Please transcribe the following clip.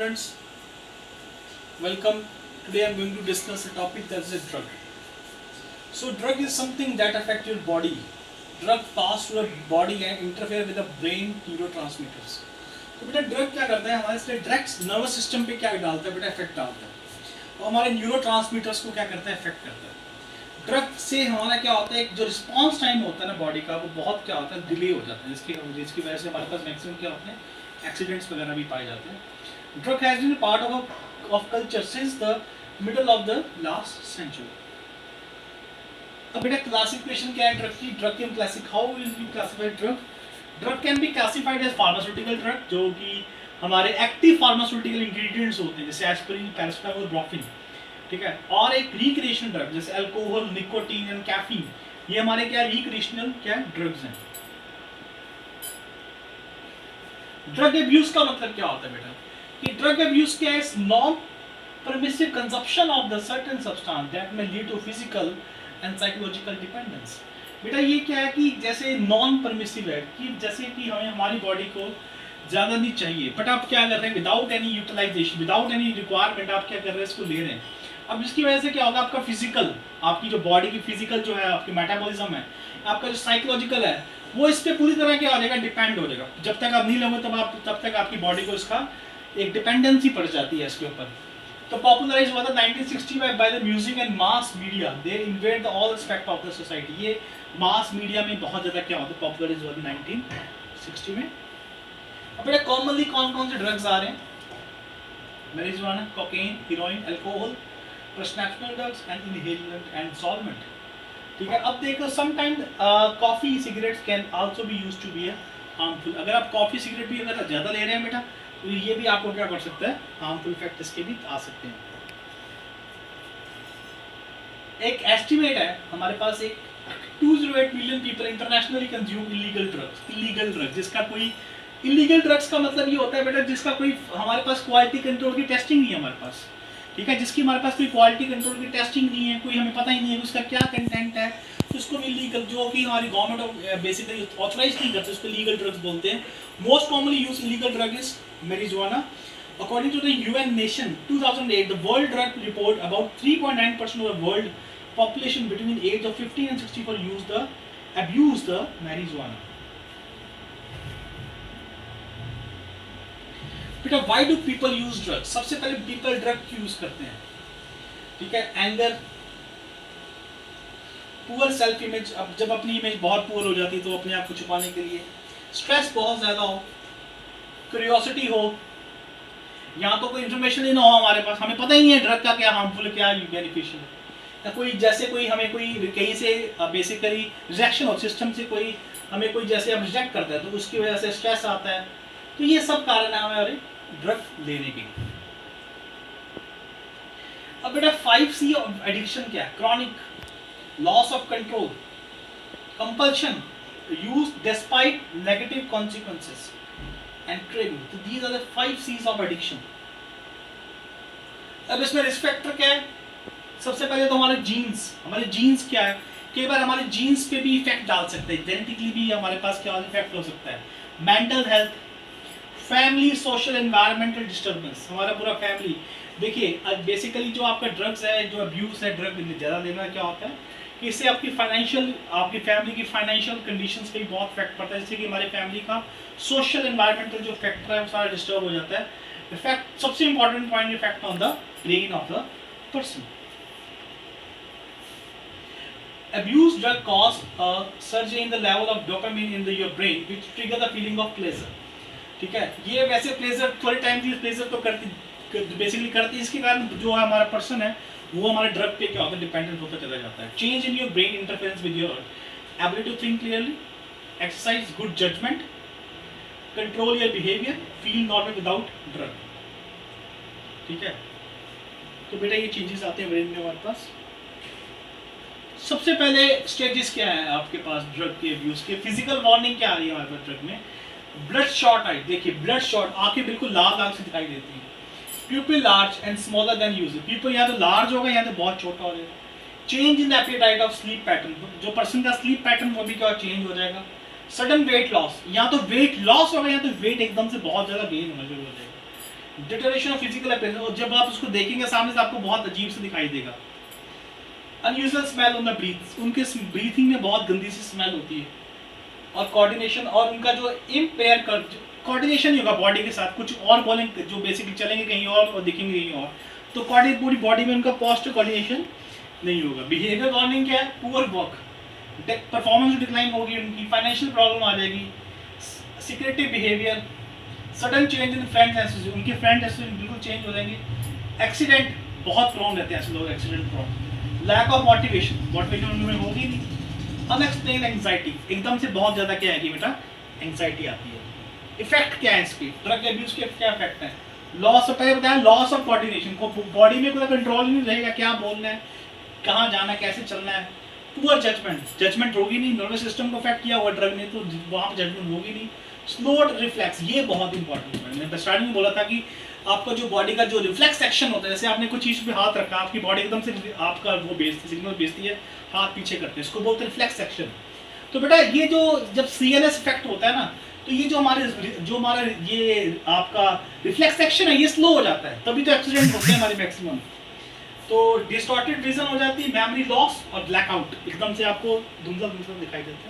Students, welcome. Today I am going to discuss a topic that is a drug. So drug is something that affects your body. Drug pass through the body and interfere with the brain neurotransmitters. तो बेटा drug क्या करता है हमारे direct nervous system पे क्या डालता है बेटा इफेक्ट डालता है और हमारे न्यूरोट्रांसमीटर्स को क्या करता है इफेक्ट करता है। ड्रग से हमारा क्या होता है जो रिस्पांस टाइम होता है ना बॉडी का वो बहुत क्या होता है डिले हो जाता है जिसकी वजह से हमारे पास मैक्सिमम क्या होते हैं एक्सीडेंट्स वगैरह भी पाए जाते हैं। Drug has been a part of culture since the middle of the last century. अब बेटा क्लासिफिकेशन क्या है ड्रग की? Drug can classic how will be classified drug? Drug can be classified as pharmaceutical drug जो कि हमारे active pharmaceutical ingredients होते हैं जैसे एस्पिरिन, पैरासिटामोल, ब्रोफिन, ठीक है। और एक रिक्रिएशनल ड्रग जैसे अल्कोहल, निकोटीन एंड कैफीन, ये हमारे क्या रिक्रिएशनल क्या ड्रग्स हैं। ड्रग अब्यूज का मतलब क्या होता है बेटा कि ड्रग अब्यूज क्या है? Non permissive consumption of the certain substance that may lead to physical and psychological dependence. बेटा ये क्या है कि जैसे नॉन परमिसिव है कि जैसे कि हमें हमारी बॉडी को ज़्यादा नहीं चाहिए बट आप क्या कर रहे हैं without any utilisation, without any requirement आप क्या कर रहे हैं इसको ले रहे हैं। अब इसकी वजह से क्या होगा आपका फिजिकल, आपकी जो बॉडी की फिजिकल जो है आपकी मेटाबॉलिज्म है, आपका जो साइकोलॉजिकल है वो इस पर पूरी तरह क्या हो जाएगा डिपेंड हो जाएगा। जब तक आप नहीं लोगे तब तक आपकी बॉडी को इसका एक डिपेंडेंसी पड़ जाती है इसके ऊपर। तो पॉपुलराइज हुआ था 1960 में by the music and mass media, they invade all aspect of the society. ये मास मीडिया में बहुत ज़्यादा क्या होता है पॉपुलराइज हुआ था 1960 में। अब बेटा कॉमनली कौन कौन से ड्रग्स आ रहे हैं? Marijuana, cocaine, heroin, alcohol, prescription drugs and inhalant and solvent, ठीक है। अब देखो sometime coffee cigarettes can also be used to be harmful. अगर आप कॉफी सिगरेट भी अगर ज़्यादा ले रहे हैं बेटा तो ये भी आपको क्या कर सकता है हार्मफुल इफेक्ट इसके भी आ सकते हैं। एक एस्टिमेट है हमारे पास एक 208 million people internationally consume illegal drugs. जिसका कोई इलीगल ड्रग्स का मतलब ये होता है बेटा जिसका कोई हमारे पास क्वालिटी कंट्रोल की टेस्टिंग नहीं है हमारे पास, ठीक है। जिसकी हमारे पास कोई क्वालिटी कंट्रोल की टेस्टिंग नहीं है, कोई हमें पता ही नहीं है उसका क्या कंटेंट है, तो उसको भी लीगल जो कि हमारी गवर्नमेंट बेसिकली ऑथराइज नहीं करती उसको लीगल ड्रग्स बोलते हैं। Most commonly use illegal drug is marijuana. According to the UN nation 2008, the world drug report about 3.9% of the world population between age of 15 and 64 abuse the marijuana. बेटा why do people use drugs? सबसे पहले people drug use करते हैं, ठीक है। Anger, poor self image, अब जब अपनी इमेज बहुत पुअर हो जाती है तो अपने आप को छुपाने के लिए, स्ट्रेस बहुत ज्यादा हो, क्यूरियोसिटी हो, या तो कोई इन्फॉर्मेशन ही ना हो हमारे पास, हमें पता ही नहीं है ड्रग का क्या हार्मफुल है क्या बेनिफिशियल है, या कोई जैसे कोई हमें कोई कहीं से बेसिकली रिजेक्शन हो सिस्टम से, कोई हमें कोई जैसे अब रिजेक्ट करता है तो उसकी वजह से स्ट्रेस आता है। तो ये सब कारण है हमारे ड्रग लेने के। अब बेटा 5C ऑफ एडिक्शन क्या है? Chronic, loss of control, compulsion, use despite negative consequences and craving. So these are the 5 C's of addiction. अब इसमें रिस्क फैक्टर क्या है? सबसे पहले तो हमारे जीन्स क्या है? कई बार हमारे जीन्स पे भी इफेक्ट डाल सकते हैं, जेनेटिकली भी हमारे पास क्या इफेक्ट हो सकता है। Mental health, family, social environmental disturbance, हमारा पूरा फैमिली। देखिए बेसिकली जो आपका ड्रग्स है, जो अब्यूज है, ड्रग ज़्यादा लेना क्या होता है कि इससे आपकी फैमिली की फाइनेंशियल कंडीशंस पे भी बहुत इफेक्ट पड़ता है, जैसे कि हमारी फैमिली का सोशल एनवायरमेंटल जो फैक्टर है वो सारा डिस्टर्ब हो जाता है। इफेक्ट सबसे important point effect on the brain of the person. Abuse drug cause a surge in the level of dopamine in your brain which trigger the feeling of pleasure, ठीक है। ये वैसे प्लेजर थोड़े time के pleasure तो basically करती है, इसके कारण जो है हमारा पर्सन है वो हमारे ड्रग पे क्या होता है डिपेंडेंट होता चला जाता है। Change in your brain interference with your ability to think clearly, exercise good judgement, control your behaviour, feel normal without drug, ठीक है। तो बेटा ये चेंजेस आते हैं ब्रेन में हमारे पास। सबसे पहले स्टेजेस क्या है आपके पास ड्रग के अब्यूज के? फिजिकल वार्निंग क्या आ रही है हमारे पास ड्रग में? ब्लड शॉट आई, देखिए ब्लड शॉट, आंखें बिल्कुल लाल से दिखाई देती है। Pupil large and smaller than usual, pupil या तो लार्ज होगा या तो बहुत छोटा हो जाएगा। Change in the appetite of sleep pattern, जो पर्सन का स्लीप पैटर्न वो भी क्या चेंज हो जाएगा। सडन वेट लॉस, या तो वेट लॉस होगा या तो वेट एकदम से बहुत ज़्यादा गेन होना शुरू हो जाएगा। डिटरेशन ऑफ फिजिकल अपीयरेंस, और जब आप उसको देखेंगे सामने से आपको बहुत अजीब से दिखाई देगा। Unusual smell on the breath, उनके ब्रीथिंग में बहुत गंदी सी स्मेल होती है। और कोऑर्डिनेशन, और उनका जो इम्पेयर कर कोऑर्डिनेशन नहीं होगा बॉडी के साथ, कुछ और बोलेंगे जो बेसिकली चलेंगे कहीं और दिखेंगे कहीं और, तो पूरी बॉडी में उनका पोस्चर कोऑर्डिनेशन नहीं होगा। बिहेवियर वार्निंग क्या है? पुअर वर्क, परफॉर्मेंस डिक्लाइन होगी उनकी, फाइनेंशियल प्रॉब्लम आ जाएगी, secretive behaviour, sudden change in friends association, उनके फ्रेंड एसोसिएशन बिल्कुल चेंज हो जाएंगे। एक्सीडेंट बहुत प्रोन रहते हैं ऐसे लोग, accident prone. Lack of motivation उनमें होगी नहीं। अनएक्सप्लेन एंग्जाइटी, एकदम से बहुत ज़्यादा क्या है कि बेटा एंग्जाइटी आती है। इफेक्ट क्या है इसके, ड्रग एब्यूज के क्या इफेक्ट है? लॉस ऑफ टाइम बताया, लॉस ऑफ कोऑर्डिनेशन, को बॉडी में कोई कंट्रोल नहीं रहेगा, क्या बोलना है, कहाँ जाना, कैसे चलना है। पुअर जजमेंट होगी नहीं, नर्वस सिस्टम को अफेक्ट किया हुआ ड्रग ने, तो वहाँ पर जजमेंट होगी नहीं। स्लोड रिफ्लेक्स, ये बहुत इंपॉर्टेंट है। मैंने स्टार्टिंग में बोला था कि आपका जो बॉडी का जो रिफ्लेक्स एक्शन होता है, जैसे आपने कुछ चीज़ पे हाथ रखा, आपकी बॉडी एकदम से आपका वो सिग्नल भेजती है, हाथ पीछे करते हैं, इसको बोलते हैं रिफ्लेक्स एक्शन। तो बेटा ये जो जब CNS इफेक्ट होता है ना, तो ये जो हमारा ये आपका रिफ्लेक्स एक्शन है, ये स्लो हो जाता है, तभी तो एक्सीडेंट होते हैं हमारे मैक्सिमम। तो डिस्टॉर्टेड विजन हो जाती है, मेमोरी लॉस और ब्लैकआउट, एकदम से आपको धुंधला दिखाई देता है।